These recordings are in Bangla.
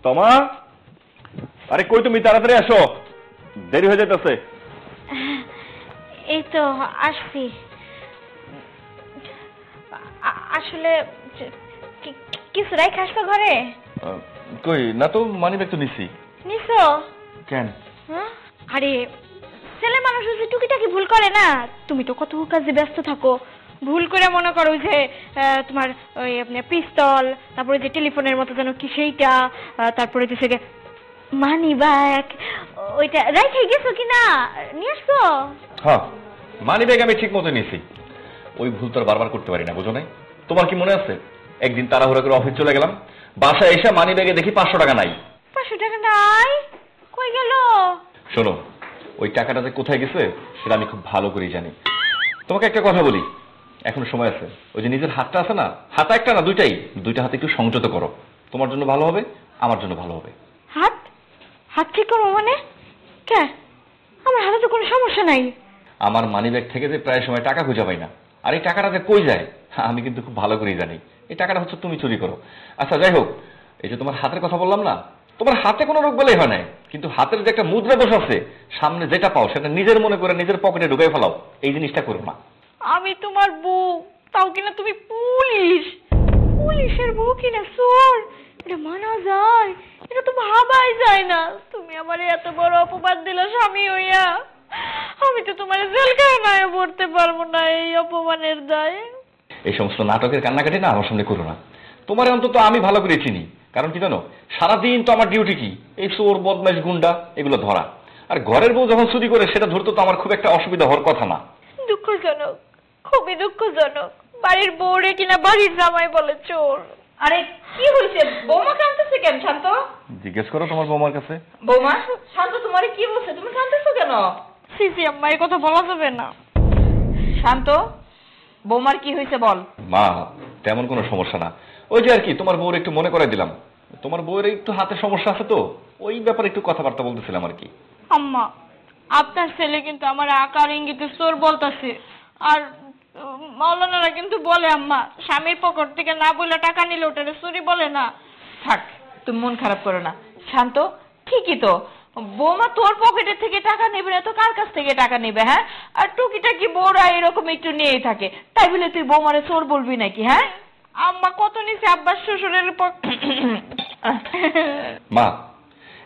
তোমা, আরে কই তুমি? তাড়াতাড়ি আসো, দেরি হয়ে যেতেছে। এই তো আসছি। আসলে কিছু রাইখে আসছো ঘরে? কই না তো, মানি ব্যাগ তো নিছি। নিছো? কেন? আরে ছেলে মানুষ যে টুকিটাকি ভুল করে না, তুমি তো কত কাজে ব্যস্ত থাকো, ভুল করে মনে করো যে তোমার ওই আপনার পিস্তল, তারপরে যে টেলিফোনের মতো যেন কি সেইটা, তারপরে যে সেটা মানি ব্যাগ, ওইটা রাইখে গেছো কিনা, নিয়ে আসছো? হ্যাঁ, মানি ব্যাগ আমি ঠিক মতো নিছি। ওই ভুল তো আর বারবার করতে পারি না, বুঝো নাই? তোমার কি মনে আছে একদিন তাড়াহুড়া করে অফিস চলে গেলাম, বাসায় এসে মানি ব্যাগে দেখি 500 টাকা নাই। 500 টাকা নাই? কই গেল? শোনো, ওই টাকাটা যে কোথায় গেছে সেটা আমি খুব ভালো করেই জানি। তোমাকে একটা কথা বলি, এখনো সময় আছে। ওই যে নিজের হাতটা আছে না, হাত একটা না দুইটাই, দুইটা হাতে একটু সংযত করো, তোমার জন্য ভালো হবে, আমার জন্য ভালো হবে। হাত হাত ঠিক করবো মানে? কে? আমার হাতে তো কোনো সমস্যা নাই। আমার মানি ব্যাগ থেকে যে প্রায় সময় টাকা খুঁজে পাই না, আর এই টাকাটা যে কই যায় আমি কিন্তু খুব ভালো করেই জানি। এই টাকাটা হচ্ছে তুমি চুরি করো। আচ্ছা যাই হোক, এই যে তোমার হাতের কথা বললাম না, তোমার হাতে কোনো রোগ বেলাই হয় নাই, কিন্তু হাতের যে একটা মুদ্রা দোষ আছে, সামনে যেটা পাও সেটা নিজের মনে করে নিজের পকেটে ঢুকাই ফেলাও, এই জিনিসটা করো না। আমি তোমার বউ, তাও কিনা তুমি পুলিশ? পুলিশের বউ কিনা চোর? এটা মানা যায়? এটা তো ভাবাই যায় না। তুমি আমার এত বড় অপবাদ দিলে স্বামী হইয়া, আমি তো তোমার জেলখানায় পড়তে পারবো না এই অপমানের দায়ে। এই সমস্ত নাটকের কান্নাকাটি না আমার সামনে করো না। তোমার অন্তত আমি ভালো করে চিনি, কারণ কি জানো, সারাদিন তো আমার ডিউটি কি এই চোর বদমাইশ গুন্ডা এগুলো ধরা, আর ঘরের বউ যখন চুরি করে সেটা ধরতে তো আমার খুব একটা অসুবিধা হওয়ার কথা না। দুঃখজনক, খুবই দুঃখজনক। বাড়ির বউরে কিনা বাড়ির জামাই বলে চোর। আরে কি হয়েছে? বৌমা কাঁদতেছে কেন? শান্ত, জিজ্ঞেস করো তোমার বৌমার কাছে। বৌমা শান্ত তোমারে কি বলছে? তুমি কাঁদতেছো কেন? সিসি আম্মা, এই কথা বলা যাবে না। শান্ত, বৌমার কি হয়েছে বল। মা, তেমন কোনো সমস্যা না, ওই যে আর কি তোমার বউর একটু মনে করে দিলাম, তোমার বউয়ের একটু হাতে সমস্যা আছে তো, ওই ব্যাপারে একটু কথাবার্তা বলতেছিলাম আর কি। আম্মা, আপনার ছেলে কিন্তু আমার আকার ইঙ্গিতে চোর বলতাছে। আর মাওলানারা কিন্তু বলে আম্মা, স্বামীর পকেট থেকে না বলে টাকা নিলে ওটারে চুরি বলে না। থাক, তুমি মন খারাপ করো না। শান্ত, ঠিকই তো, বৌমা তোর পকেটের থেকে টাকা নেবে না তো কার কাছ থেকে টাকা নেবে? হ্যাঁ, আর টুকিটাকি বউরা এরকম একটু নিয়েই থাকে, তাই বলে তুই বৌমারে চোর বলবি নাকি? হ্যাঁ, আম্মা কত নিচে আব্বার শ্বশুরের মা,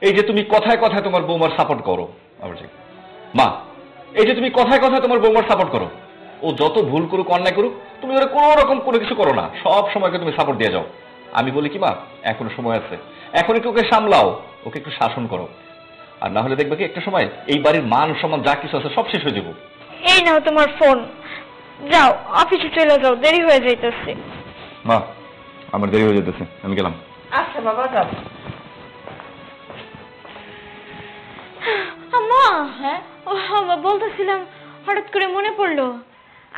এই যে তুমি কথায় কথায় তোমার বৌমার সাপোর্ট করো, মা এই যে তুমি কথায় কথায় তোমার বৌমার সাপোর্ট করো, ও যত ভুল করুক অন্যায় করুক তুমি ওরা কোনো রকম কোনো কিছু করো না, সব সময়কে তুমি সাপোর্ট দিয়ে যাও। আমি বলি কি মা, এখনো সময় আছে, এখন একটু ওকে সামলাও, ওকে একটু শাসন করো, আর না হলে দেখবে কি একটা সময় এই বাড়ির মান সম্মান যা কিছু আছে সব শেষ হয়ে যাবো। এই নাও তোমার ফোন, যাও অফিসে চলে যাও, দেরি হয়ে যাইতেছে। মা, আমার দেরি হয়ে যেতেছে, আমি গেলাম। আচ্ছা বাবা, যাও। আম্মা, হ্যাঁ, বলতেছিলাম, হঠাৎ করে মনে পড়লো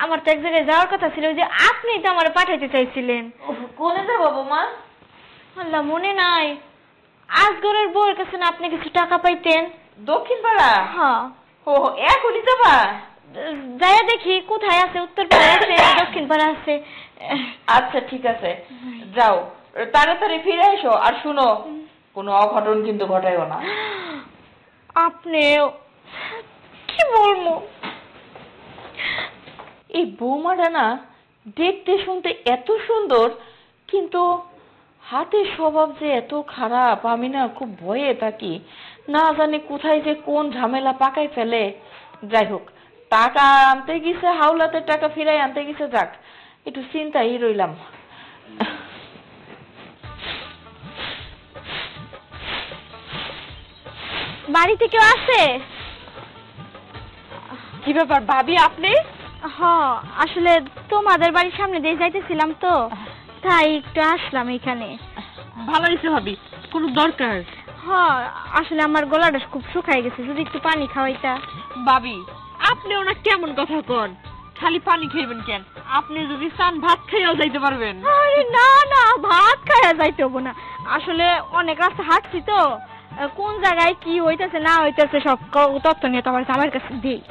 আমার তো এক জায়গায় যাওয়ার কথা ছিল, যে আপনি তো আমার পাঠাইতে চাইছিলেন। কোনে যাবো বৌমা? আল্লাহ, মনে নাই? আজগরের বউয়ের কাছে না আপনি কিছু টাকা পাইতেন? দক্ষিণ পাড়া? হ্যাঁ। ও, এখনই যাবা? যাইয়া দেখি কোথায় আছে, উত্তর পাড়া আছে, দক্ষিণ পাড়া আছে। আচ্ছা ঠিক আছে, যাও, তাড়াতাড়ি ফিরে এসো, আর শুনো, কোনো অঘটন কিন্তু ঘটাইও না। আপনি কি বলবো, এই বৌমাটা না দেখতে শুনতে এত সুন্দর, কিন্তু হাতের স্বভাব যে এত খারাপ, আমি না খুব ভয়ে থাকি, না জানি কোথায় যে কোন ঝামেলা পাকাই ফেলে। যাই হোক, টাকা আনতে গেছে, হাওলাতের টাকা ফিরাই আনতে গেছে, যাক একটু চিন্তাই রইলাম। বাড়িতে কেউ আছে? কি ব্যাপার ভাবি, আপনি? হ্যাঁ, আসলে তোমাদের বাড়ির সামনে দিয়ে যাইতেছিলাম তো, তাই একটু আসলাম এখানে। ভালো হয়েছে ভাবি, কোনো দরকার? হ্যাঁ, আসলে আমার গলাটা খুব শুকাই গেছে, যদি একটু পানি খাওয়াইতা। ভাবি, আপনি ওনা কেমন কথা কন? খালি পানি খাইবেন কেন? আপনি যদি চান ভাত খাইয়াও যাইতে পারবেন। আরে না না, ভাত খাইয়া যাইতে হবো না, আসলে অনেক রাস্তা হাঁটছি তো, কোন জায়গায় কি হইতেছে না হইতেছে সব তথ্য নিয়ে তোমার আমার কাছে দিই।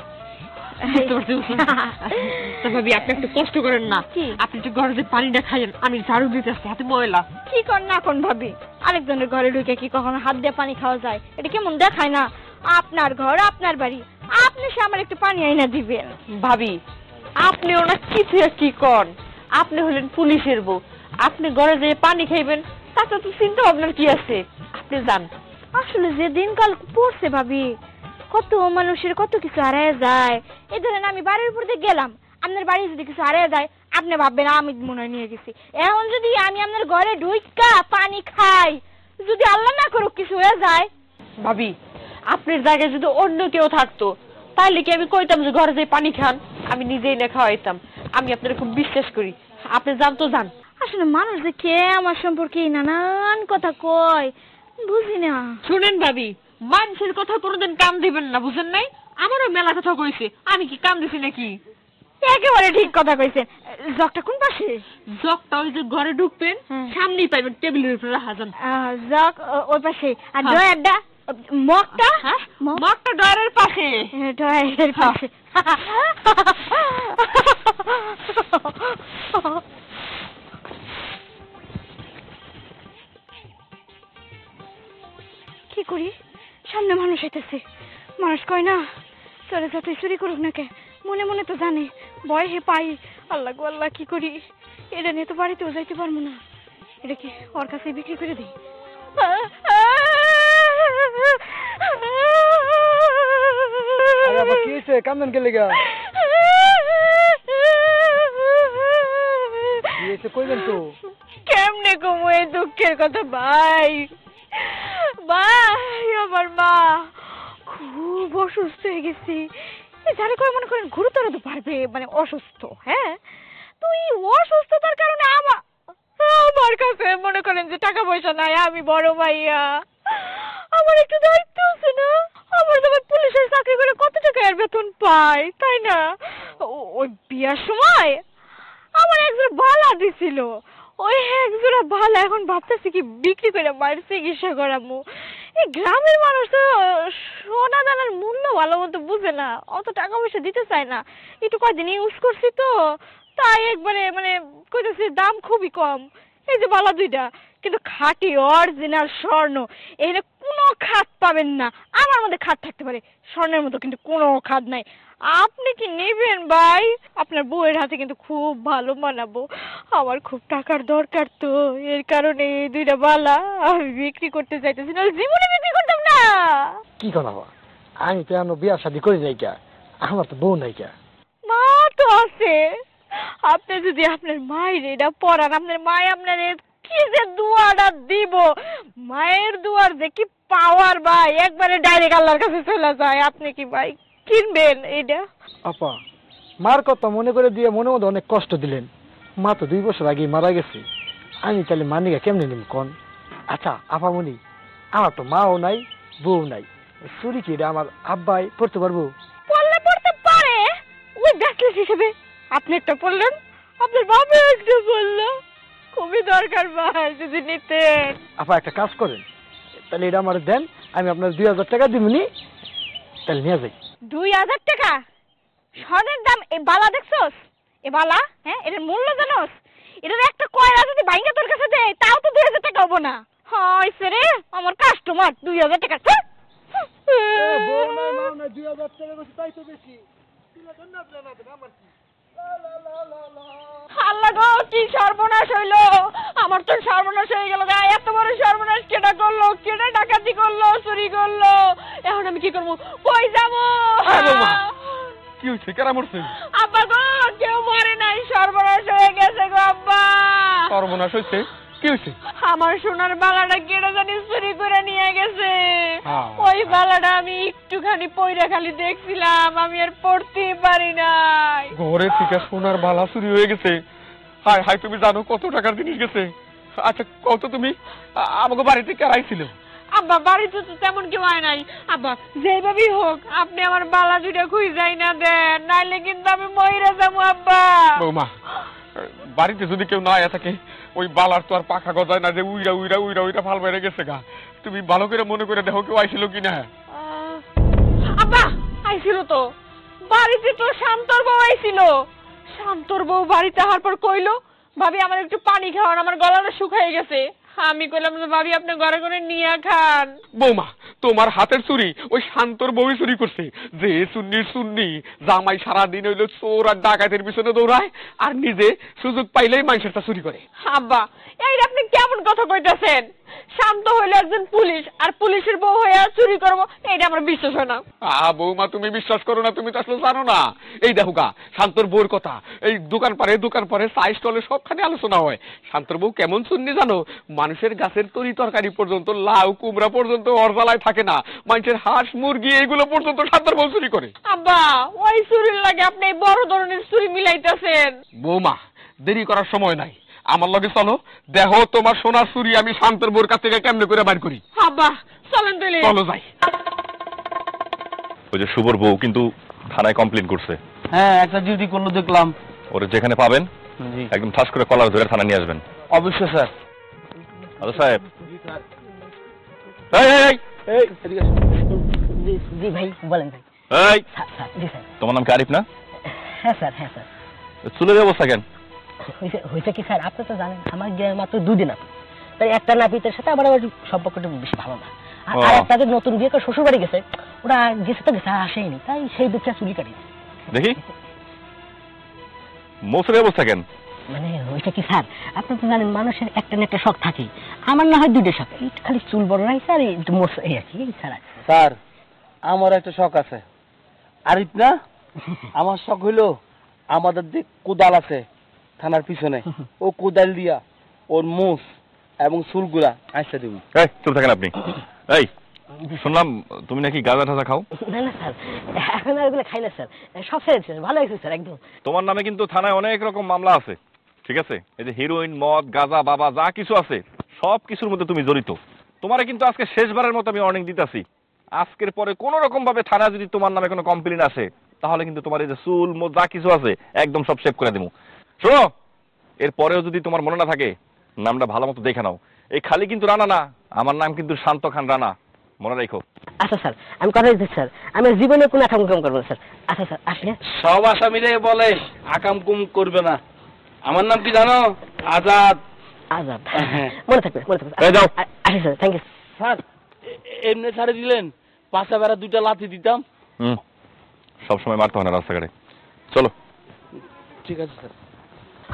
বুঝতে পারছি, বুঝতে পারছি। তা ভাবি আপনি একটু কষ্ট করেন না, কি? আপনি একটু ঘরে যে পানিটা খাইয়েন, আমি ঝাড়ু দিতে আসছি, হাতে ময়লা। কি কর না কোন ভাবি, আরেকজনের ঘরে ঢুকে কি কখনো হাত দিয়ে পানি খাওয়া যায়? এটা কেমন দেখায় না? আপনার ঘর আপনার বাড়ি, আপনি সে আমার একটু পানি আইনা দিবেন। ভাবি আপনি ওনা কিছু কি কর, আপনি হলেন পুলিশের বউ, আপনি ঘরে যে পানি খাইবেন তাতে তো চিন্তা ভাবনার কি আছে, আপনি যান। আসলে যে দিনকাল পড়ছে ভাবি, কত মানুষের কত কিছু হারায় যায়। এই ধরেন আমি বাড়ির উপর দিয়ে গেলাম, আপনার বাড়ি যদি কিছু হারায় যায় আপনি ভাববেন আমি মনে হয় নিয়ে গেছি। এখন যদি আমি আপনার ঘরে ঢুইকা পানি খাই, যদি আল্লাহ না করুক কিছু হয়ে যায়। ভাবি আপনার জায়গায় যদি অন্য কেউ থাকতো তাহলে কি আমি কইতাম যে ঘরে যে পানি খান, আমি নিজেই না খাওয়াইতাম। আমি আপনার খুব বিশ্বাস করি, আপনি যান তো যান। আসলে মানুষ যে কে আমার সম্পর্কে নানান কথা কয় বুঝি না। শুনেন ভাবি, মানুষের কথা কোনোদিন কান দিবেন না, বুঝেন নাই? আমারও মেলা কথা কইছে, আমি কি কান দিছি নাকি? একেবারে ঠিক কথা কইছেন। জগটা কোন পাশে? জগটা ওই যে ঘরে ঢুকবেন হুম। সামনেই পাইবেন, টেবিলের উপরে রাখা যান। জগ ওই পাশে, আর হ্যাঁ। ড্রয়ারটা মগটা হ্যাঁ, মগটা ডয়ারের পাশে। ড্রয়ারের পাশে। কি করি, সামনে মানুষ আইতেছে। মানুষ কয় না চলে যতই চুরি করুক না কে, মনে মনে তো জানে ভয় হে পাই। আল্লাহ গো আল্লাহ, কি করি? এটা নিয়ে তো বাড়িতেও যাইতে পারবো না। এটা কি ওর কাছে বিক্রি করে দিই? আরে আবার কি হয়েছে, কান্দন কে লেগা? কি হয়েছে কইবেন তো? কেমনে কমু এই দুঃখের কথা ভাই? ভাই আমার মা খুব অসুস্থ হয়ে গেছি। যারে করে মনে করেন গুরুতর তো পারবে, মানে অসুস্থ। হ্যাঁ, তো এই অসুস্থতার কারণে আমার কাছে মনে করেন যে টাকা পয়সা নাই। আমি বড় ভাইয়া, আমার একটু দায়িত্ব আছে না? আমার তো আবার পুলিশের চাকরি করে কত টাকা এর বেতন পাই, তাই না? ওই বিয়ার সময় আমার একজোড়া বালা দিছিল, ওই একজোড়া বালা এখন ভাবতেছি কি বিক্রি করে মায়ের চিকিৎসা করামু। এই গ্রামের মানুষ তো সোনা দানার মূল্য ভালো মতো বুঝে না, অত টাকা পয়সা দিতে চায় না। একটু কয়দিন ইউজ করছি তো, তাই একবারে মানে কইতেছি দাম খুবই কম। এই যে বালা দুইটা কিন্তু খাঁটি অরিজিনাল স্বর্ণ, এখানে কোনো খাদ পাবেন না। আমার মধ্যে খাদ থাকতে পারে, স্বর্ণের মতো কিন্তু কোনো খাদ নাই। আপনি কি নেবেন ভাই? আপনার বউয়ের হাতে কিন্তু খুব ভালো মানাবো। আমার খুব টাকার দরকার তো, এর কারণে এই দুইটা বালা আমি বিক্রি করতে চাইতেছি, না জীবনে বিক্রি করতাম না। কি কথা বা? আমি তো এখনো বিয়া শাদি করি নাই কা, আমার তো বউ নাই কা। মা তো আছে, আপনি যদি আপনার মায়ের এটা পড়ান, আপনার মায় আপনার কি যে দুয়াটা দিব, মায়ের দুয়ার যে কি পাওয়ার ভাই, একবারে ডাইরেক্ট আল্লাহর কাছে চলে যায়। আপনি কি ভাই কিনবেন এটা? আপা, মার কথা মনে করে দিয়ে মনে মধ্যে অনেক কষ্ট দিলেন। মা তো 2 বছর আগেই মারা গেছে, আমি তাহলে মানিকা কেমনে নিম কন? আচ্ছা আপামনি, আমার তো মাও নাই বউ নাই, চুরি কি এটা আমার আব্বাই পড়তে পারবো? পড়লে পড়তে পারে, ওই ব্যাকলেস হিসেবে আপনি একটা পড়লেন, আপনার বাবা একটা বললো, খুবই দরকার ভাই যদি নিতেন। আপা একটা কাজ করেন, তাহলে এটা আমার দেন, আমি আপনার 2000 টাকা দিবনি, তাহলে নিয়ে যাই। 2000 টাকা? স্বর্ণের দাম এই বালা দেখছস? এ বালা, হ্যাঁ এটার মূল্য জানোস? এটার একটা কয়লা যদি ভাঙা তোর কাছে দেয় তাও তো 2000 টাকা হবো না। হইছে রে আমার কাস্টমার, 2000 টাকা। বউ নাই মাও নাই, 2000 টাকা বেশি তাই তো বেশি। আল্লাহ গো, কি সর্বনাশ হইলো! আমার তো সর্বনাশ হয়ে গেল গা। এত বড় সর্বনাশ কেডা করলো? কেডা ডাকাতি করলো, চুরি করলো? এখন আমি কি করবো, কই যাবো? কি হয়েছে, কেরা মরছে? আব্বা গো, কেউ মরে নাই, সর্বনাশ হয়ে গেছে গো আব্বা। সর্বনাশ হয়েছে? কি হয়েছে? আমার সোনার বালাটা কেডা জানি চুরি করে নিয়ে গেছে। হ্যাঁ। ওই বালাটা আমি একটুখানি পয়রা খালি দেখছিলাম, আমি আর পড়তেই পারি নাই। ঘরে থেকে সোনার বালা চুরি হয়ে গেছে? হাই হাই, তুমি জানো কত টাকার জিনিস গেছে? আচ্ছা কত তুমি আমাকে বাড়িতে কেরাইছিল? আব্বা বাড়িতে তো তেমন কেউ আয় নাই। আব্বা যেভাবেই হোক আপনি আমার বালা দুইটা খুঁজাই না দেন, নাইলে কিন্তু আমি মইরা যাবো আব্বা। বৌমা, বাড়িতে যদি কেউ না আয়া থাকে, ওই বালার তো আর পাখা গজায় না যে উইরা উইরা উইরা উইরা ফাল বেড়ে গেছে গা। তুমি ভালো করে মনে করে দেখো কেউ আইছিল কিনা। আব্বা আইছিল তো, বাড়িতে তো শান্তর বউ আইছিল। শান্তর বউ বাড়িতে আসার পর কইলো, ভাবি আমার একটু পানি খাওয়ান, আমার গলাটা শুকাই গেছে। আমি কইলাম যে ভাবি আপনি ঘরে ঘরে নিয়ে খান। বৌমা, তোমার হাতের চুরি ওই শান্তর বউই চুরি করছে। যে সুন্নির সুন্নি, জামাই সারাদিন হইলো চোর আর ডাকাতের পিছনে দৌড়ায়, আর নিজে সুযোগ পাইলেই মানুষেরটা চুরি করে। আব্বা, এইটা আপনি কেমন কথা কইতাছেন? শান্ত হইলো একজন পুলিশ, আর পুলিশের বউ হয়ে চুরি করবো, এইটা আমার বিশ্বাস হয় না। বৌমা, তুমি বিশ্বাস করো না, তুমি তো আসলে জানো না। এই দেখো গা, শান্তর বউর কথা এই দোকান পারে চাই স্টলে সবখানে আলোচনা হয়। শান্তর বউ কেমন সুন্নি জানো? মানুষের গাছের তরি তরকারি পর্যন্ত, লাউ কুমড়া পর্যন্ত অরজালায় থাকে না। মানুষের হাঁস মুরগি এগুলো পর্যন্ত শান্তর বউ চুরি করে। আব্বা, ওই চুরির লাগে আপনি বড় ধরনের চুরি মিলাইতেছেন। বৌমা, দেরি করার সময় নাই, আমার লগে চলো, দেখো তোমার সোনার চুরি আমি শান্তর বউর কাছ থেকে কেমনে করে বাইর করি। আব্বা চলেন তাহলে। চলো যাই। ওই যে শুভর বউ কিন্তু থানায় কমপ্লেন করছে। হ্যাঁ, একটা ডিউটি করলো দেখলাম। ওরে যেখানে পাবেন জি একদম ঠাস করে কলার ধরে থানা নিয়ে আসবেন। অবশ্যই স্যার। আচ্ছা সাহেব, জি ভাই বলেন ভাই। এই জি স্যার। তোমার নাম কি আরিফ না? হ্যাঁ স্যার, হ্যাঁ স্যার। চুলের অবস্থা কেন? হয়েছে কি স্যার, আপনি তো জানেন আমার গ্রামে মাত্র 2 দিন আপনি, তাই একটা নাপিতের সাথে আমার আবার সম্পর্কটা বেশি ভালো না। আর আপনাদের নতুন বিয়ে করে শ্বশুর বাড়ি গেছে, ওরা গেছে তো গেছে, আর আসেনি, তাই সেই দুঃখটা চুলি কাটি। দেখি মোসের অবস্থা কেন? মানে হয়েছে কি স্যার, আপনি তো জানেন মানুষের একটা না একটা শখ থাকে, আমার না হয় 2টা শখ, এই খালি চুল বড় রাখছে আর একটু মোস, এই আর কি স্যার। স্যার, আমার একটা শখ আছে। আরিফ না, আমার শখ হইলো আমাদের যে কোদাল আছে থানার পিছনে, ও কোদাল দিয়া ওর মুখ এবং চুলগুলা আইসা দিব। এই চুপ থাকেন আপনি। এই শুনলাম তুমি নাকি গাঁজা টাজা খাও? না না স্যার, এখন আর এগুলো খাই না স্যার, সব ছেড়েছে, ভালো হয়েছে স্যার একদম। তোমার নামে কিন্তু থানায় অনেক রকম মামলা আছে, ঠিক আছে? এই যে হিরোইন, মদ, গাঁজা, বাবা যা কিছু আছে সব কিছুর মধ্যে তুমি জড়িত। তোমারে কিন্তু আজকে শেষবারের মতো আমি ওয়ার্নিং দিতেছি, আজকের পরে কোনো রকম ভাবে থানা যদি তোমার নামে কোনো কমপ্লেন আসে তাহলে কিন্তু তোমার এই যে চুল মদ যা কিছু আছে একদম সব সেভ করে দেবো। শোনো, এরপরেও যদি তোমার মনে না থাকে নামটা ভালো মতো দেখে নাও। এই খালি কিন্তু রানা না, আমার নাম কিন্তু শান্ত খান রানা, মনে রাখো। আচ্ছা স্যার, আমি কথা দিচ্ছি স্যার, আমি জীবনে কোনো আকাম কাম করবো না স্যার। আচ্ছা স্যার আসলে সব আসামিরাই বলে আকাম কুম করবে না। আমার নাম কি জানো? আজাদ। আজাদ, হ্যাঁ। মনে থাকবে মনে থাকবে। এই যাও। আচ্ছা স্যার, থ্যাংক ইউ স্যার, এমনি ছাড়ে দিলেন, পাশা বেড়া 2টা লাথি দিতাম। সবসময় মারতে হয় না রাস্তাঘাটে। চলো। ঠিক আছে স্যার।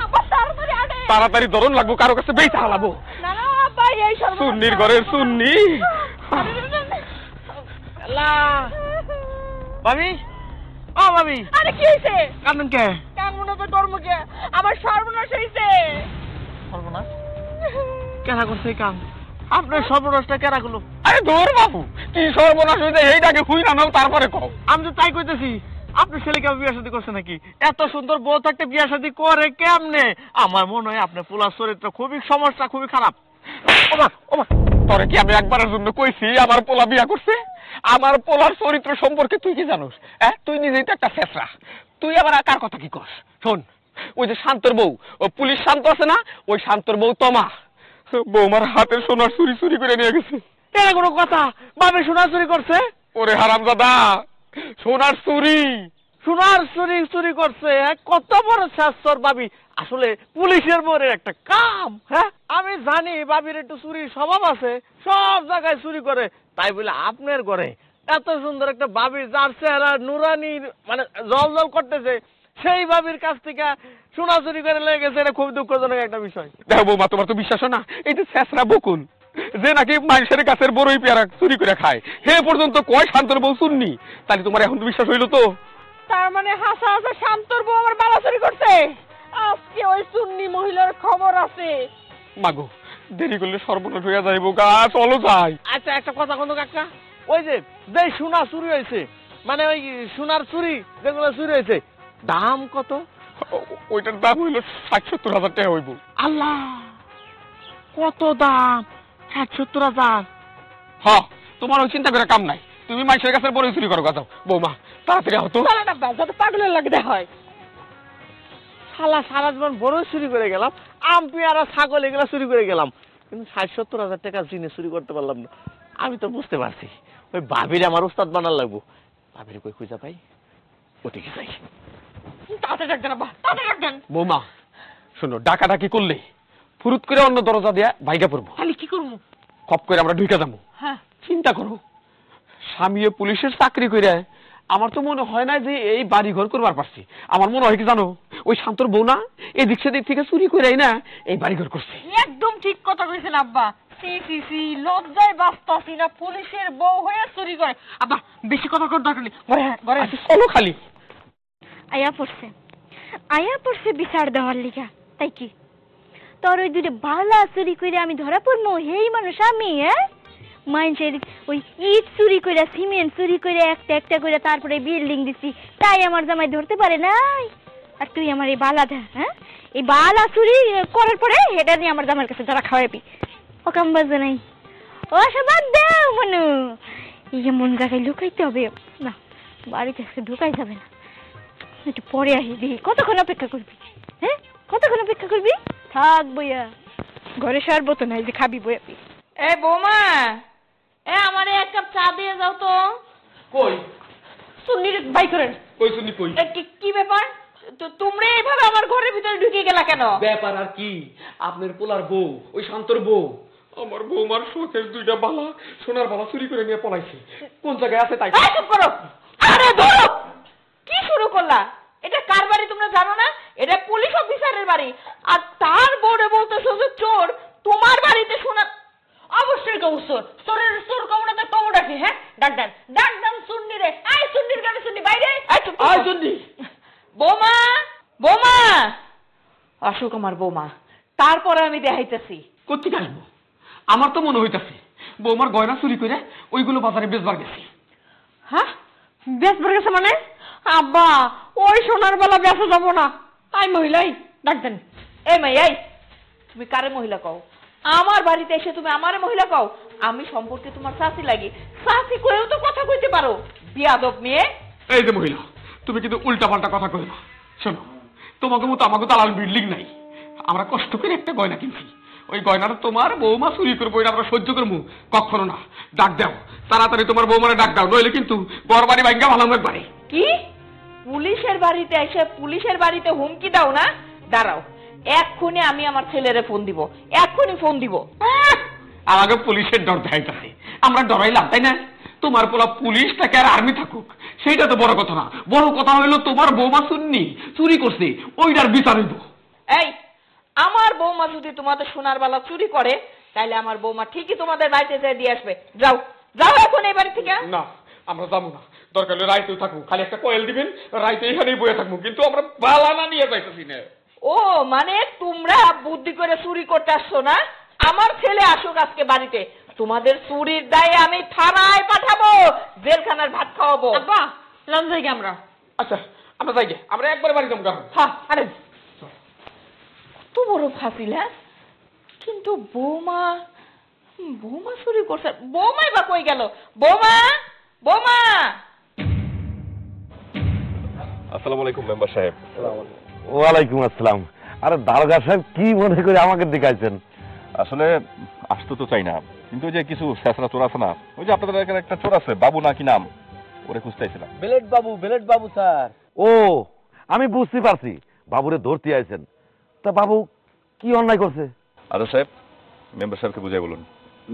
আব্বা তাড়াতাড়ি আনে। তাড়াতাড়ি ধরন লাগবো, কারো কাছে বেচা হালাবো। না না আব্বা, এই সর্বনাশ। সুন্নির ঘরের সুন্নি। ভাবি, ও ভাবি, আরে কি হইছে? কান্দন কে? কেমন হবে কর্মকে? আমার সর্বনাশ হইছে। সর্বনাশ কেনা করছে এই কাম? আপনার সর্বনাশটা কেনা করলো? আরে ধর বাবু, কি সর্বনাশ হয়েছে এইটাকে হুই না নাও তারপরে কও। আমি তো তাই কইতেছি, আপনার ছেলেকে বিয়ে শাদী করছে নাকি? এত সুন্দর বউ থাকতে বিয়ে শাদী করে কেমনে? আমার মনে হয় আপনার পোলার চরিত্র খুবই সমস্যা, খুবই খারাপ। ওমা ওমা, তোরে কি আমি একবারের জন্য কইছি আমার পোলা বিয়া করছে? আমার পোলার চরিত্র সম্পর্কে তুই কি জানোস? তুই নিজেই তো একটা ফেসরা, তুই আবার কার কথা কি কস? শোন, ওই যে শান্তর বউ, ও পুলিশ শান্ত আছে না, ওই শান্তর বউ তমা বৌমার হাতের সোনার চুরি চুরি করে নিয়ে গেছে। এটা কোনো কথা? বাবে সোনা চুরি করছে? ওরে হারামজাদা, সোনার চুরি। সোনার চুরি চুরি করছে? কত বড় শাস্তর ভাবি। আসলে পুলিশের বউয়ের একটা কাম। হ্যাঁ, আমি জানি ভাবির একটু চুরির স্বভাব আছে, সব জায়গায় চুরি করে, তাই বলে আপনার ঘরে এত সুন্দর একটা ভাবি যার চেহারা নুরানির মানে জল জল করতেছে, সেই ভাবির কাছ থেকে সোনা চুরি করে লেগে গেছে, এটা খুব দুঃখজনক একটা বিষয়। দেখো বৌমা, তোমার তো বিশ্বাস হয় না, এই যে শেষরা বকুল যে নাকি মানুষের গাছের বড়ই পেয়ারা চুরি করে খায়, হে পর্যন্ত কয় শান্তর বউ শুননি, তাহলে তোমার এখন তো বিশ্বাস হইলো তো? তার মানে হাসা হাসা শান্তর বউ আমার বালা চুরি করছে। আজকে ওই সুন্নি মহিলার খবর আছে। মাগো, দেরি করলে সর্বনাশ হইয়া যাইব গা, চলো যাই। আচ্ছা, একটা কথা কোন কাকা, ওই যে সোনা চুরি হয়েছে, মানে ওই সোনার চুরি যেগুলো চুরি হয়েছে, দাম কত? ওইটার দাম হইলো ৬০-৭০ হাজার টাকা হইব। আল্লাহ, কত দাম! ৬০-৭০ হাজার। হ্যাঁ, তোমার ওই চিন্তা করে কাম নাই, তুমি মানুষের গাছের বড়ই চুরি করো। যাও বৌমা, তাড়াতাড়ি হতো। যাতে পাগলের লাগে হয়। শালা সারা জীবন বড় চুরি করে গেলাম, আম পেয়ারা ছাগল এগুলো চুরি করে গেলাম, কিন্তু ৬০-৭০ হাজার টাকা জিনিস চুরি করতে পারলাম না। আমি তো বুঝতে পারছি ওই ভাবির আমার উস্তাদ বানার লাগবো। ভাবির কই খুঁজা পাই? ওদিকে যাই। তাড়াতাড়ি ডাক দেন আব্বা, তাড়াতাড়ি ডাক দেন। বৌমা শোনো, ডাকাডাকি করলে ফুরুত করে অন্য দরজা দিয়া ভাইগা পড়বো, তাহলে কি করবো? খপ করে আমরা ঢুকে যাবো। হ্যাঁ, চিন্তা করো, স্বামী পুলিশের চাকরি করে আমার তো মনে হয় না যে এই বাড়ি ঘর করবার পারছি। আমার মনে হয় কি জানো, ওই শান্তর বউ না এদিক সেদিক থেকে চুরি করে না এই বাড়ি ঘর করছে। একদম ঠিক কথা কইছেন আব্বা। সি সি সি, লজ্জায় বাঁচতাছি না, পুলিশের বউ হয়ে চুরি করে। আব্বা বেশি কথা কর দরকার নেই, ঘরে ঘরে। আচ্ছা, চলো খালি। আয়া পড়ছে বিচার দেওয়ার লিগা, তাই কি তোর ওই দুটো বালা চুরি করে আমি ধরা পড়বো? হেই মানুষ আমি, মানুষের ওই ইট চুরি করে, সিমেন্ট চুরি করে, একটা একটা করে তারপরে বিল্ডিং দিছি, তাই আমার জামাই ধরতে পারে নাই? আর তুই আমার এই বালা এই বালা চুরি করার পরে এটা নিয়ে আমার জামাইয়ের কাছে ধরা খাওয়াবি? ও কাম বাজে নাই, ও সব বাদ দাও মনু, এমন জায়গায় লুকাইতে হবে না, বাড়িতে ঢুকাই যাবে না। একটু পরে আসবি, কতক্ষণ অপেক্ষা করবি? কতক্ষণ অপেক্ষা করবি? থাক বইয়া, ঘরে শরবত নাই যে খাবি বইয়া। এ বৌমা, আমারে এক কাপ চা দিয়ে যাও তো। কই সুন্নির বাই করেন। কই শুনি কই? কি ব্যাপার? তো তোমরা এইভাবে আমার ঘরের ভিতরে ঢুকে গেলা কেন? ব্যাপার আর কি, আপনার পোলার বউ, ওই শান্তর বউ আমার বৌমার শোকের দুইটা বালা, সোনার বালা চুরি করে নিয়ে পলাইছে। কোন জায়গায় আছে তাই? এই চুপ করো। আরে ধরো, কি শুরু করলা? এটা কার বাড়ি তোমরা জানো না? এটা পুলিশ অফিসারের বাড়ি, আর তার বউরে বলতেছো যে চোর। তোমার বাড়িতে সোনার, অবশ্যই কেউ চোর। চোরের চোর কমনা তো কমু ডাকি। হ্যাঁ, ডাক দেন সুন্নি রে। আই সুন্নির গানে সুন্নি বাইরে আই। চুপ আই সুন্নি। বৌমা, বৌমা, অশোক আমার বৌমা, তারপরে আমি দেখাইতেছি। কোথেকে আসবো? আমার তো মনে হইতাছে বৌমার গয়না চুরি করে ওইগুলো বাজারে বেচবার গেছি। হ্যাঁ, বেচবার গেছে মানে? আব্বা, ওই সোনার বেলা বেচা যাবো না। আই মহিলাই ডাক দেন। এই মাই, এই তুমি কারে মহিলা কও? আমার বাড়িতে এসে তুমি আমারে মহিলা কও? আমি সম্পর্কে তোমার চাচি লাগি, চাচি করেও তো কথা কইতে পারো। বিয়াদব মেয়ে। এই যে মহিলা, তুমি কিন্তু উল্টা পাল্টা কথা কই না। শোনো, তোমাকে মতো আমাকে দালাল বিল্ডিং নাই, আমরা কষ্ট করে একটা গয়না কিনছি। ওই গয়নাটা তোমার বৌমা চুরি করবো, এটা আমরা সহ্য করবো কখনো না। ডাক দাও তাড়াতাড়ি, তোমার বৌমারে ডাক দাও, নইলে কিন্তু বড় বাড়ি ভাঙ্গা ভালো একবারে। কি পুলিশের বাড়িতে এসে পুলিশের বাড়িতে হুমকি দাও না? দাঁড়াও, এক্ষুনি আমি আমার ছেলেরে ফোন দিব, এক্ষুনি ফোন দিব। আমাকে পুলিশের ডর দেখাইতেছে, আমরা ডরাইলাম তাই না? তোমার পোলা পুলিশ থাকে আর আর্মি থাকুক, সেইটা তো বড় কথা না। বড় কথা হইলো তোমার বৌমা সুন্নি চুরি করছে, ওইটার বিচার হইব। এই, আমার বৌমা যদি তোমাদের সোনার বালা চুরি করে, তাহলে আমার বৌমা ঠিকই তোমাদের বাড়িতে যেয়ে দিয়ে আসবে। যাও যাও এখন এই বাড়ি থেকে। না, আমরা যাবো না, দরকার হলে রাইতেও থাকবো, খালি একটা কয়েল দিবেন, রাইতে এখানেই বয়ে থাকবো, কিন্তু আমরা বালানা নিয়ে যাইতেছি না। ও মানে তোমরা বুদ্ধি করে চুরি করতে আসছো না? আমার ছেলে আসুক আজকে বাড়িতে, তোমাদের চুরির দায়ে আমি থানায় পাঠাবো, জেলখানার ভাত খাওয়াবো। আব্বা লন যাই আমরা। আচ্ছা আমরা যাই গে, আমরা একবার বাড়ি যাবো। হ্যাঁ, আরে কত বড় ফাঁসিল। হ্যাঁ, কিন্তু বৌমা, বৌমা চুরি করছে। বৌমাই বা কই গেল? বৌমা, বৌমা। আসসালামু আলাইকুম মেম্বার সাহেব। ওয়ালাইকুম আসসালাম। আরে দারোগা সাহেব, কি মনে করে আমাকে দেখাইছেন? আসলে আসতে তো চাই না, কিন্তু ওই যে কিছু শেষরা চোর আছে না, ওই যে আপনাদের এখানে একটা চোর আছে, বাবু নাকি নাম, ওরে খুঁজতেছিলাম। বেলেট বাবু স্যার। ও, আমি বুঝতে পারছি, বাবুরে ধরতে আইছেন। তা বাবু কি অন্যায় করছে? আচ্ছা সাহেব, মেম্বার সাহেবকে বুঝাই বলুন।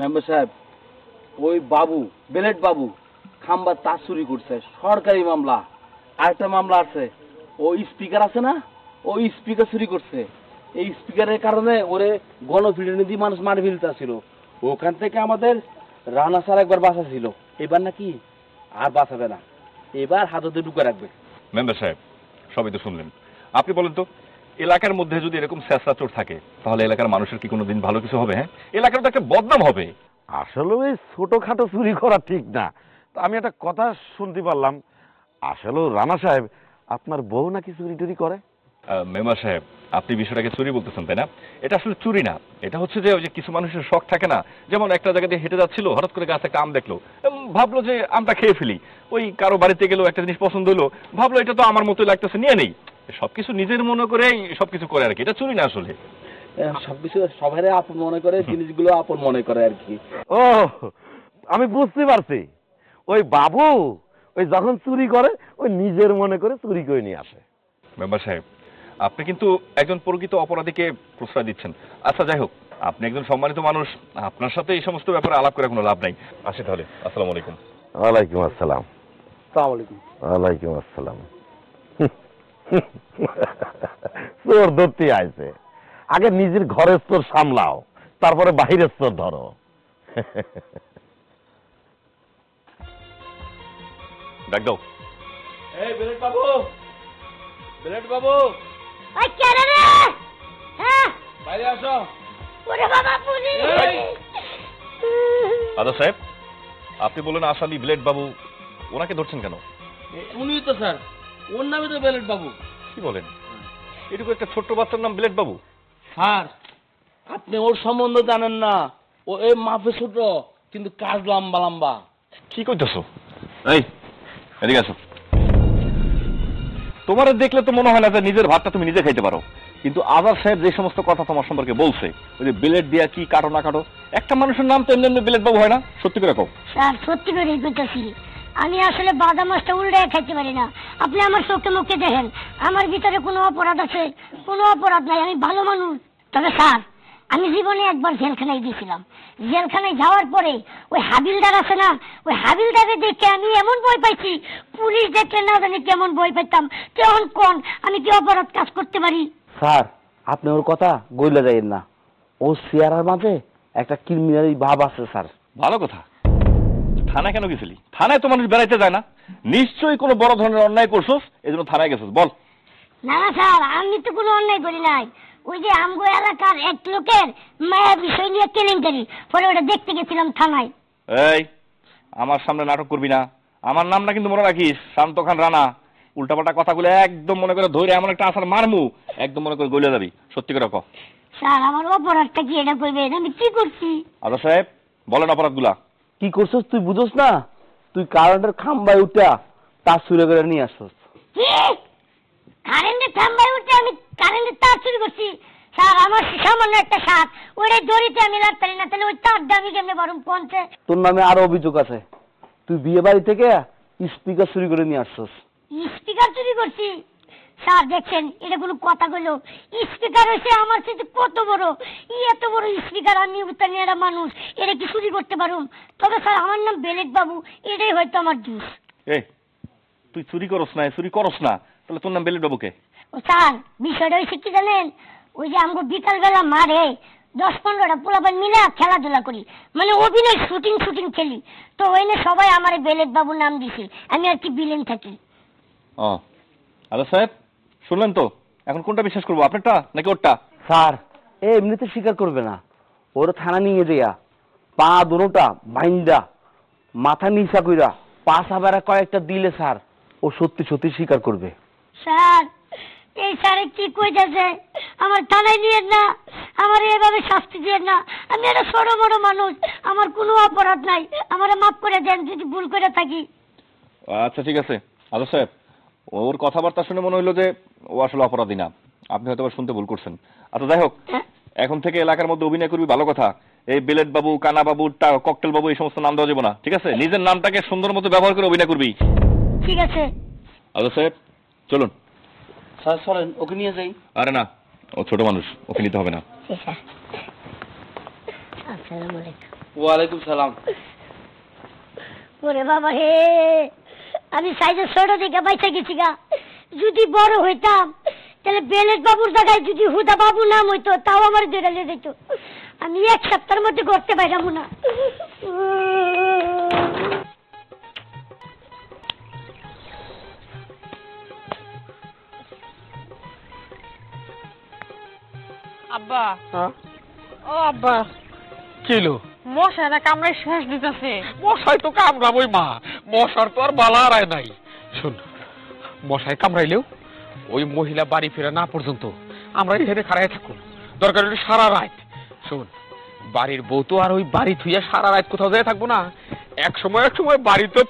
মেম্বার সাহেব, ওই বাবু, বেলেট বাবু খাম্বা তার চুরি করছে, সরকারি মামলা। আরেকটা মামলা আছে, ওই স্পিকার আছে না, ওই স্পিকার চুরি করছে। এই স্পিকারের কারণে ওরে গণপিটুনি দিয়ে মানুষ মার ফেলতেছিল। ওখান থেকে আমাদের রানা স্যার একবার বাঁচা ছিল, এবার নাকি আর বাঁচাবে না, এবার হাততে ঢুকে রাখবে। মেম্বার সাহেব, সবই তো শুনলেন, আপনি বলেন তো, এলাকার মধ্যে যদি এরকম শেষরা চোর থাকে, তাহলে এলাকার মানুষের কি কোনোদিন ভালো কিছু হবে? হ্যাঁ, এলাকার তো একটা বদনাম হবে। আসলে ওই ছোটখাটো চুরি করা ঠিক না। তো আমি একটা কথা শুনতে পারলাম, আসলে রানা সাহেব আপনার বউ নাকি চুরি টুরি করে। মেম্বার সাহেব, আপনি বিষয়টাকে চুরি বলতেছেন তাই না? এটা আসলে চুরি না, এটা হচ্ছে যে ওই যে কিছু মানুষের শখ থাকে না, যেমন একটা জায়গা দিয়ে হেঁটে যাচ্ছিল, হঠাৎ করে গাছে একটা আম দেখলো, ভাবলো যে আমটা খেয়ে ফেলি। ওই কারো বাড়িতে গেলেও একটা জিনিস পছন্দ হলো, ভাবলো এটা তো আমার মতোই লাগতেছে, নিয়ে নেই। সবকিছু নিজের মনে করেই সবকিছু করে আর কি, এটা চুরি না আসলে। সবকিছু সবাই আপন মনে করে, জিনিসগুলো আপন মনে করে আর কি। ও, আমি বুঝতে পারছি, ওই বাবু ওই যখন চুরি করে ওই নিজের মনে করে চুরি করে নিয়ে আসে। মেম্বার সাহেব, আপনি কিন্তু একজন প্রকৃত অপরাধীকে প্রশ্রয় দিচ্ছেন। আচ্ছা যাই হোক, আপনি একজন সম্মানিত মানুষ, আপনার সাথে এই সমস্ত ব্যাপারে আলাপ করে কোনো লাভ নাই। আসি তাহলে, আসসালামু আলাইকুম। ওয়ালাইকুম আসসালাম। আসসালামু আলাইকুম। ওয়ালাইকুম আসসালাম। চোর ধরতে আইছে, আগে নিজের ঘরের চোর সামলাও, তারপরে বাহিরের চোর ধরো। ডাক দাও। এই বেলেট বাবু, বেলেট বাবু, ওই কেন রে? হ্যাঁ, বাইরে আসো। ওরে বাবা পুলিশ! আদা সাহেব, আপনি বলেন আসামি ব্লেড বাবু, ওনাকে ধরছেন কেন? উনি তো স্যার, ওর নামই তো বেলেট বাবু। কি বলেন? এটুকু একটা ছোট্ট বাচ্চার নাম ব্লেড বাবু? স্যার, আপনি ওর সম্বন্ধে জানেন না। ও এই মাপে ছোট, কিন্তু কাজ লম্বা লম্বা। কি করতেছো? এই এদিকে আসো। তোমার দেখলে তো মনে হয় না যে নিজের ভাতটা তুমি নিজে খাইতে পারো, কিন্তু আজাদ সাহেব যে সমস্ত কথা তোমার সম্পর্কে বলছে, ওই যে বিলেট দিয়া কি কাটো না কাটো, একটা মানুষের নাম তো এমনি এমনি বিলেট বাবু হয় না। সত্যি করে কও। স্যার সত্যি করেই কইতাছি, আমি আসলে বাদাম মাছটা উল্টে খাইতে পারি না। আপনি আমার চোখে মুখে দেখেন, আমার ভিতরে কোনো অপরাধ আছে? কোনো অপরাধ নাই, আমি ভালো মানুষ। তবে স্যার, আমি জীবনে একবার জেলখানায় গেছিলাম। জেলখানায় যাওয়ার পরে ওই হাবিলদার আছে না, ওই হাবিলদারে দেখে আমি এমন ভয় পাইছি, পুলিশ দেখলে না জানি কেমন ভয় পাইতাম। তখন কোন আমি কি অপরাধ কাজ করতে পারি? স্যার, আপনি ওর কথা গইলা যাইয়েন না। ও চেহারার মাঝে একটা ক্রিমিনালি ভাব আছে স্যার। ভালো কথা। থানায় কেন গেছিলি? থানায় তো মানুষ বেড়াইতে যায় না, নিশ্চয়ই কোনো বড় ধরনের অন্যায় করছস, এই জন্য থানায় গেছিস। বল। না না স্যার, আমি তো কোনো অন্যায় করি নাই। ওই যে আমগো এলাকার এক লোকের মায়া বিষয় নিয়ে কেলেঙ্কারি, পরে ওটা দেখতে গেছিলাম থানায়। এই, আমার সামনে নাটক করবি না। আমার নামটা কিন্তু মনে রাখিস, শান্ত খান রানা। উল্টাপাল্টা কথাগুলো একদম মনে করে ধরে এমন একটা আসার মারমু, একদম মনে করে গলে যাবি। সত্যি করে কও। স্যার, আমার অপরাধটা কি এটা কইবেন? আমি কি করছি? আদা সাহেব বলেন অপরাধগুলা। কি করছস তুই বুঝোস না? তুই কারেন্টের খাম্বায় উঠা তার চুরি করে নিয়ে আসছস। কি? কারেন্টের খাম্বায় উঠে আমি কারেন্টের তার চুরি করছি? স্যার, আমার সামান্য একটা সাত, ওটা দড়িতে আমি লাগতে পারি না, তাহলে ওই তারটা আমি কেমনে পারুম পঞ্চে? তোর নামে আরো অভিযোগ আছে। তুই বিয়ে বাড়ি থেকে স্পিকার চুরি করে নিয়ে আসছস। স্পিকার চুরি করছি? স্যার দেখছেন, এটা কোনো কথা কইলো? স্পিকার হয়েছে আমার সাথে কত বড়, এত বড় স্পিকার, আমি উত্তানি একটা মানুষ, এটা কি চুরি করতে পারুম? তবে স্যার, আমার নাম বেলেট বাবু, এটাই হয়তো আমার দোষ। এই, তুই চুরি করস না, চুরি করস না, তাহলে তোর নাম বেলেট বাবুকে? ও স্যার, বিষয়টা হয়েছে কি জানেন? ওই যে আমাকে বিকালবেলা মারে 10-15টা পোলাপান মিলে খেলাধুলা করি, মানে অভিনয় শুটিং খেলি, তো ওইনে সবাই আমার বেলেট বাবু নাম দিছে, আমি আর কি বিলেন থাকি। ও আদা সাহেব, শুনলেন তো? এখন কোনটা বিশ্বাস করবো, আপনারটা নাকি ওরটা? স্যার, এমনিতে স্বীকার করবে না। ওর থানা নিয়ে যাইয়া পা দুটোটা বাইন্দা মাথা নিচা কইরা পাশা বেড়া কয়েকটা দিলে স্যার, ও সত্যি সত্যি স্বীকার করবে। স্যার, এই স্যারে কি কইতেছে? আমার থানায় নিয়েন না, আমার এভাবে শাস্তি দিয়েন না। আমি একটা ছোট বড় মানুষ, আমার কোনো অপরাধ নাই, আমারে মাফ করে দেন যদি ভুল করে থাকি। আচ্ছা ঠিক আছে আদা সাহেব, ওর কথাবার্তা শুনে মনে হইলো যে ও আসলে অপরাধী না। আপনি হয়তো আবার শুনতে ভুল করছেন। আচ্ছা যাই হোক, এখন থেকে এলাকার মধ্যে অভিনয় করবি, ভালো কথা। এই বেলেট বাবু, কানা বাবু, ককটেল বাবু এই সমস্ত নাম দেওয়া যাবে না, ঠিক আছে? নিজের নামটাকে সুন্দর মতো ব্যবহার করে অভিনয় করবি। ঠিক আছে। আদা সাহেব চলুন। স্যার চলেন, ওকে নিয়ে যাই। আরে না, ও ছোট মানুষ, ওকে নিতে হবে না। আসসালামু আলাইকুম। ওয়ালাইকুম সালাম। ওরে বাবা হে, আমি সাইজে ছোট থেকে বাইসা গেছি গা। যদি বড় হইতাম তাহলে বেলেট বাবুর জায়গায় যদি হুদা বাবু নাম হইতো, তাও আমার জেরালে যেত। আমি এক সপ্তাহের মধ্যে করতে পারলাম না। আব্বা, ও আব্বা, কিলো মশারা কামড়ায় শেষ দিতেছে। মশাই তো কামড়াবই মা, মশার তো আর বালা আড়ায় নাই। শোন, মশাই কামড়াইলেও ওই মহিলা বাড়ি ফেরা না পর্যন্ত আমরা এখানে খাড়াই থাকুন, দরকার হলে সারা রাত। শোন, বাড়ির বউ তো আর ওই বাড়ি থুইয়া সারা রাত কোথাও যেয়ে থাকবো না। এক সময় বাড়ি তো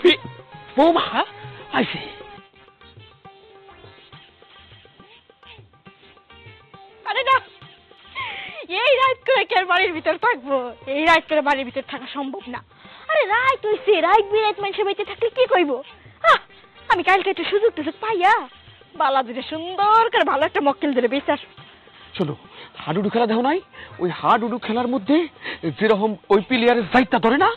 বৌমা আইসে। আরে না, এই রাত করে কে বাড়ির ভিতর থাকবো? এই রাত করে বাড়ির ভিতর থাকা সম্ভব না। আরে রাত হইছে, রাত বিরাত মানুষের বাড়িতে থাকলে কি কইবো? আমি কালকে একটা সুযোগ পাইয়া বালা ধরে সুন্দর করে ভালো একটা মক্কেল ধরে বেচার। শোনো, হাডুডু খেলা দেখো নাই? ওই হাডুডু খেলার মধ্যে যেরকম ওই প্লেয়ারের যাইতা ধরে না,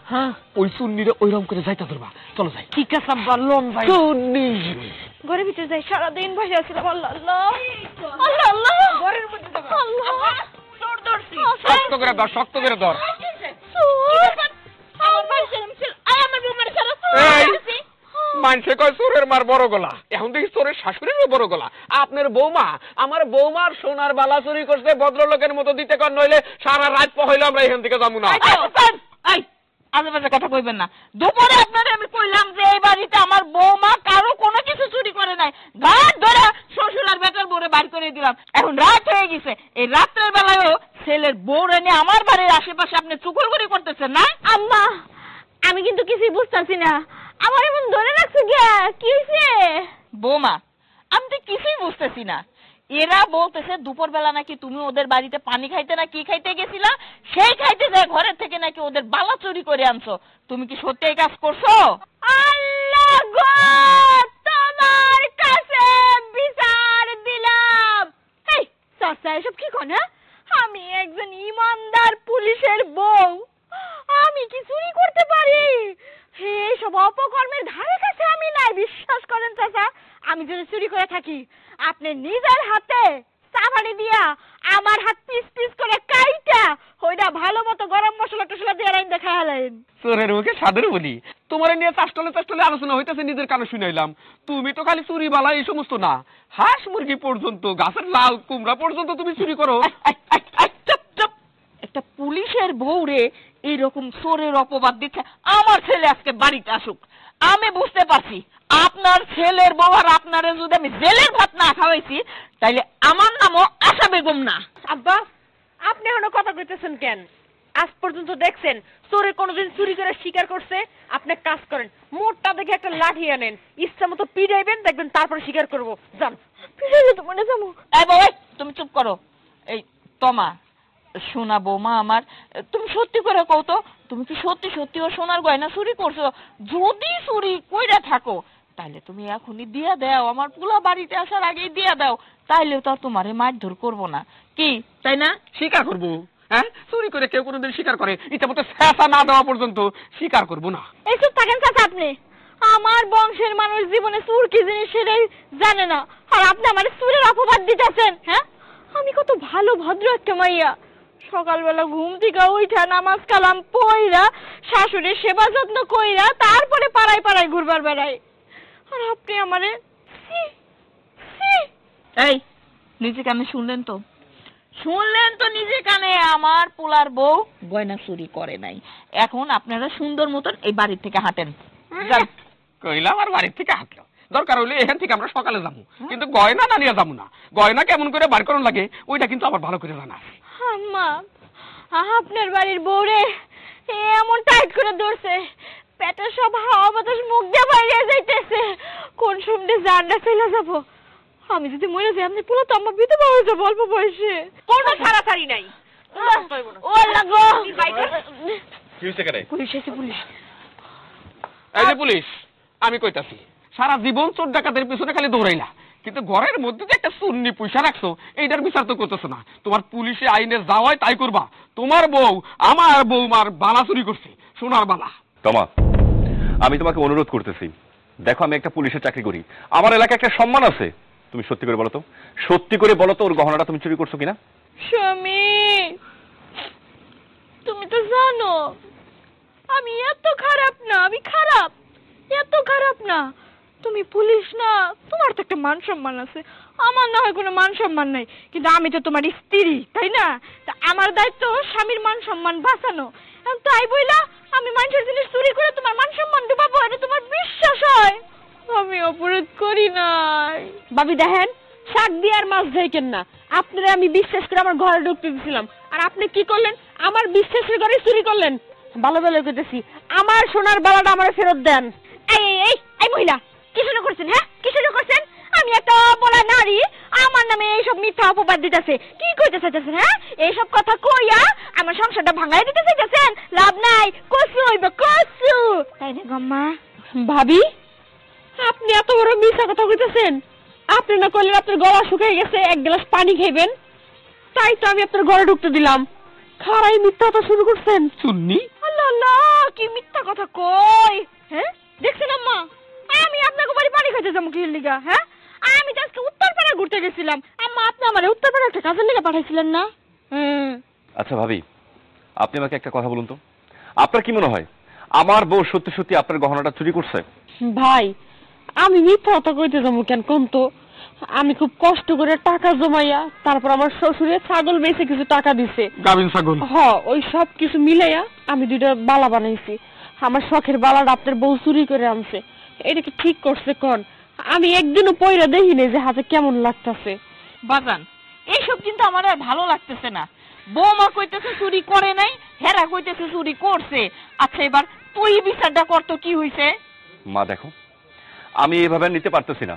ওই চুন্নিরে ওইরকম করে যাইতা ধরবা। চলো যাই। ঠিক আছে আব্বা, লোন ভাই। চুন্নি ঘরের ভিতরে যাই, সারাদিন বসে আছিলাম। আল্লাহ আল্লাহ আল্লাহ আল্লাহ, ঘরের মধ্যে যাবো। আল্লাহ, চোর ধরছি। শক্ত করে ধর, শক্ত করে ধর। মানুষে কয় চোরের মার বড় গলা, এখন দেখি চোরের শাশুড়িরও বড় গলা। আপনার বৌমা আমার বৌমার সোনার বালা চুরি করছে, ভদ্রলোকের মতো দিতে কর, নইলে সারা রাত পহইলে আমরা এখান থেকে যাবো না। আজে বাজে কথা কইবেন না। দুপুরে আপনারে আমি কইলাম যে এই বাড়িতে আমার বৌমা কারো কোনো কিছু চুরি করে নাই, ঘাট ধরে শ্বশুর আর বেটার বউরে বাইর করে দিলাম। এখন রাত হয়ে গেছে, এই রাত্রের বেলায়ও ছেলের বউরে নিয়ে আমার বাড়ির আশেপাশে আপনি চুকলগুড়ি করতেছেন না? আম্মা, আমি কিন্তু কিছুই বুঝতেছি না, আমার এমন ধরে রাখছে কি হয়েছে? বৌমা, আমি তো কিছুই বুঝতেছি না। এরা বলতেছে দুপুর বেলা নাকি তুমি ওদের বাড়িতে পানি খাইতে না কি খাইতে গেছিলা, সেই খাইতে যায় ঘরের থেকে নাকি ওদের বালা চুরি করে আনছো। তুমি কি সত্যি এই কাজ করছো? আল্লাহ গো, তোমার কাছে বিচার দিলাম। এই চাচা, এসব কি কোন? আমি একজন ইমানদার পুলিশের বউ, আমি কি চুরি করতে পারি? সব অপকর্মের ধারে কাছে আমি নাই। বিশ্বাস করেন চাচা, আমি যদি চুরি করে থাকি, আপনি নিজের হাতে চাবাড়ি দিয়া আমার হাত পিস পিস করে কাইটা ওইটা ভালো মতো গরম মশলা টসলা দিয়ে রাইন দেখা হলেন। চোরের মুখে সাদের বলি, তোমার নিয়ে চাষ্টলে আলোচনা হইতেছে, নিজের কানে শুনাইলাম। তুমি তো খালি চুরি বালা এই সমস্ত না, হাঁস মুরগি পর্যন্ত, গাছের লাল কুমড়া পর্যন্ত তুমি চুরি করো। একটা পুলিশের বউরে এইরকম চোরের অপবাদ দিচ্ছে। আমার ছেলে আজকে বাড়িতে আসুক, আমি বুঝতে পারছি আপনার ছেলের বউ আর আপনারে যদি আমি জেলের ভাত না খাওয়াইছি, তাইলে আমার নামও আশা বেগম না। আব্বা, আপনি এখনো কথা কইতেছেন কেন? আজ পর্যন্ত দেখছেন চোরে কোনোদিন চুরি করে স্বীকার করছে? আপনি কাজ করেন, মোটটা দেখে একটা লাঠি আনেন, ইচ্ছা মতো পিড়াইবেন, দেখবেন তারপর স্বীকার করবো। যান। পিড়াইলে তো মনে যাবো। এই বউ, তুমি চুপ করো। এই তোমা, সোনা বৌমা আমার, তুমি সত্যি করে কও তো, তুমি কি সত্যি সত্যি ও সোনার গয়না চুরি করছো? যদি চুরি কইরা থাকো তাইলে তুমি এখনই দিয়া দাও, আমার পুলা বাড়িতে আসার আগেই দিয়া দাও, তাইলেও তো তোমারে মারধর করবো না, কি তাই না? স্বীকার করবো? হ্যাঁ, চুরি করে কেউ কোনোদিন স্বীকার করে? ইচ্ছা মতো শেষা না দেওয়া পর্যন্ত স্বীকার করবো না। এই চুপ থাকেন চাচা, আপনি আমার বংশের মানুষ জীবনে চুর কি জিনিস সেটাই জানে না, আর আপনি আমার চুরের অপবাদ দিতেছেন। হ্যাঁ, আমি কত ভালো ভদ্র একটা মাইয়া, সকালবেলা ঘুম থেকে উঠা নামাজ কালাম পইরা শাশুড়ির সেবা যত্ন কইরা তারপরে পাড়ায় পাড়ায় ঘুরবার বেড়াই, আর আপনি আমারে এই নিজে কানে শুনলেন তো, নিজে কানে, আমার পোলার বউ গয়না চুরি করে নাই। এখন আপনারা সুন্দর মতন এই বাড়ির থেকে হাঁটেন। কইলা আমার বাড়ির থেকে হাঁটলো, দরকার হইলে এখান থেকে আমরা সকালে যাবো, কিন্তু গয়না না নিয়ে যাবো না। গয়না কেমন করে বার করুন লাগে ওইটা কিন্তু আমার ভালো করে জানা আছে। আম্মা, আপনার বাড়ির বউরে এমন টাইট করে ধরছে, পেটের সব হাওয়া বাতাস মুখ দিয়ে বাইরে যাইতেছে, কোন সময় জানটা চলে যাবো। আমি যদি মরে যাই, আপনি পুরো তো আমার বিধবা হয়ে যাবো অল্প বয়সে। কোনো ছাড়াছাড়ি নাই। ও লাগো, কি হইছে কেন? পুলিশ এসে, পুলিশ। এই যে পুলিশ, আমি কইতাছি, সারা জীবন চোর ডাকাতের পিছনে খালি দৌড়াইলা, কিন্তু ঘরের মধ্যে যে একটা চুন্নি পয়সা রাখছো, এইটার বিচার তো করতেছো না। তোমার পুলিশে আইনের যাওয়াই তাই করবা। তোমার বউ আমার বৌমার বালা চুরি করছে, সোনার বালা। তমা, আমি তোমাকে অনুরোধ করতেছি, দেখো আমি একটা পুলিশের চাকরি করি, আমার এলাকায় একটা সম্মান আছে। তুমি সত্যি করে বলো তো, সত্যি করে বলো তো, ওর গহনাটা তুমি চুরি করছো কিনা? স্বামী, তুমি তো জানো আমি এত খারাপ না, আমি খারাপ, এত খারাপ না। তুমি পুলিশ না, তোমার তো একটা মান সম্মান আছে, আমার না হয় কোনো মান সম্মান নাই, কিন্তু আমি তো তোমার স্ত্রী, তাই না? তা আমার দায়িত্ব স্বামীর মান সম্মান বাঁচানো। তাই বইলা আমি মানুষের জিনিস চুরি করে তোমার মান সম্মান ডুবাবো, এটা তোমার বিশ্বাস হয়? আমি অপরাধ করি নাই। ভাবি দেখেন, শাক দিয়ে আর মাছ ধরেন না। আপনারা আমি বিশ্বাস করে আমার ঘরে ঢুকতে দিয়েছিলাম, আর আপনি কি করলেন? আমার বিশ্বাসের ঘরে চুরি করলেন। ভালো ভালো করতেছি, আমার সোনার বালাটা আমার ফেরত দেন। এই মহিলা, কি শুরু করছেন? হ্যাঁ, কি শুরু করছেন? আমি একটা অবলা নারী, আমার নামে এইসব মিথ্যা অপবাদ দিতেছে, কি কইতে চাইতেছেন? হ্যাঁ, এইসব কথা কইয়া আমার সংসারটা ভাঙাই দিতে চাইতেছেন? লাভ নাই, কসু হইবে কসু, তাই না গম্মা? ভাবি, আপনি এত বড় মিথ্যা কথা কইতেছেন? আপনি না কইলেন আপনার গলা শুকিয়ে গেছে, এক গ্লাস পানি খাইবেন, তাই তো আমি আপনার ঘরে ঢুকতে দিলাম। খারাই মিথ্যা কথা শুরু করছেন সুন্নি। আল্লাহ আল্লাহ, কি মিথ্যা কথা কই! হ্যাঁ দেখছেন আম্মা, আমি আপনাকে বাড়ি পানি খাইতে যাবো কি লিগা? হ্যাঁ আমি তো আজকে উত্তরপাড়া ঘুরতে গেছিলাম। আম্মা আপনি আমার উত্তরপাড়া একটা কাজের লিগা পাঠাইছিলেন না? আচ্ছা ভাবি, আপনি আমাকে একটা কথা বলুন তো, আপনার কি মনে হয় আমার বউ সত্যি সত্যি আপনার গহনাটা চুরি করছে? ভাই, আমি মিথ্যা কথা কইতে যাবো কেন কোন তো? আমি খুব কষ্ট করে টাকা জমাইয়া তারপর আমার শ্বশুরে ছাগল বেচে কিছু টাকা দিছে। গাভিন ছাগল? ওই সব কিছু মিলাইয়া আমি 2টা বালা বানাইছি। আমার শখের বালাটা আপনার বউ চুরি করে আনছে। এটা কি ঠিক করছে কোন? আমি একদিনও পয়রা দেখিনি যে হাতে কেমন লাগতেছে। বাজান, এইসব কিন্তু আমার আর ভালো লাগতেছে না। বৌমা কইতেছে চুরি করে নাই, হেরা কইতেছে চুরি করছে। আচ্ছা এবার তুই বিচারটা করতো কি হইছে? মা দেখো, আমি এভাবে নিতে পারতেছি না।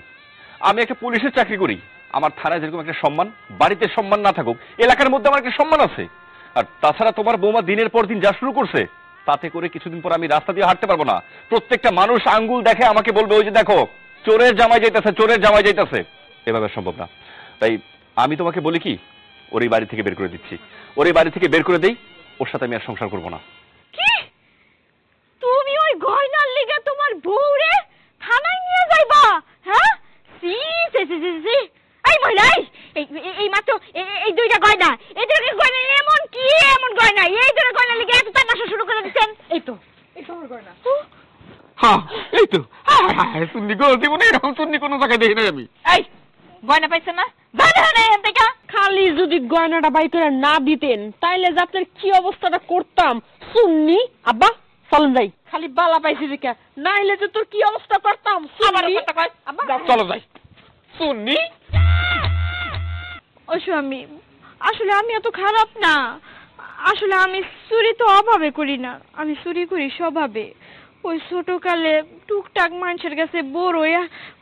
আমি একটা পুলিশের চাকরি করি, আমার থানায় যেরকম একটা সম্মান, বাড়িতে সম্মান না থাকুক, এলাকার মধ্যে আমার একটা সম্মান আছে। আর তাছাড়া তোমার বৌমা দিনের পর দিন যা শুরু করছে, তাতে করে কিছুদিন পর আমি রাস্তা দিয়ে হাঁটতে পারবো না। প্রত্যেকটা মানুষ আঙ্গুল দেখে আমাকে বলবে, ওই যে দেখো চোরের জামাই যাইতেছে, চোরের জামাই যাইতেছে। এভাবে সম্ভব না। তাই আমি তোমাকে বলি কি, ওর এই বাড়ি থেকে বের করে দিচ্ছি। ওর এই বাড়ি থেকে বের করে দেই, ওর সাথে আমি আর সংসার করবো না। কি তুমি ওই গয়নার লিগা তোমার বউরে থানায় নিয়ে যাইবা? হ্যাঁ সি সি সি সি সি। এই মহিলাই, এই মাত্র এই 2টা গয়না, এই 2টা গয়না এমন কি এমন গয়না, এই 2টা গয়না লিগে এত তামাশা শুরু করে দিচ্ছেন? এই তো আমার গয়না। হ্যাঁ এই তো। সুন্নি গো, জীবনে এরকম সুন্নি কোনো জায়গায় দেখি নাই আমি। এই গয়না পাইছে না? গয়না নেই এখান থেকে। খালি যদি গয়নাটা বাই করে না দিতেন তাইলে যে আপনার কি অবস্থাটা করতাম সুন্নি। আব্বা চলেন যাই। খালি বালা পাইছি দেখে, নাইলে যে তোর কি অবস্থা করতাম আমার সুন্নি। কথা কয় আব্বা। চলো যাই। সুন্নি ও স্বামী, আসলে আমি এত খারাপ না। আসলে আমি চুরি তো অভাবে করি না, আমি চুরি করি স্বভাবে। ওই ছোটকালে টুকটাক মানুষের কাছে বড়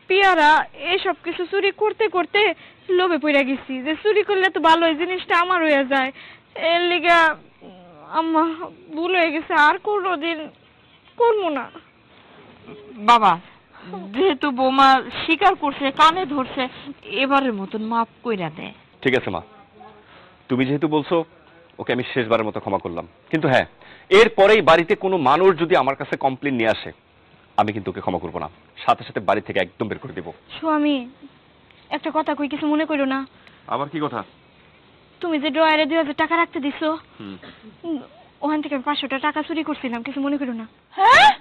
পেয়ারা এসব কিছু চুরি করতে করতে লোভে পড়ে গেছি যে চুরি করলে তো ভালো, এই জিনিসটা আমার হয়ে যায়। এর লিগা আম্মা ভুল হয়ে গেছে, আর কোনোদিন করবো না। বাবা, যেহেতু বৌমা স্বীকার করছে, কানে ধরছে, এবারের মতন মাফ কইরা দে। ঠিক আছে মা, তুমি যেহেতু বলছো, ওকে আমি শেষবারের মতো ক্ষমা করলাম। কিন্তু হ্যাঁ, এরপরেই বাড়িতে কোনো মানুষ যদি আমার কাছে কমপ্লেন নিয়ে আসে, আমি কিন্তু ওকে ক্ষমা করবো না, সাথে সাথে বাড়ি থেকে একদম বের করে দেবো। স্বামী, একটা কথা কই, কিছু মনে করো না। আবার কি কথা? তুমি যে ড্রয়ারে 2000 টাকা রাখতে দিছো, ওখান থেকে আমি 500 টাকা চুরি করছিলাম, কিছু মনে করো না। হ্যাঁ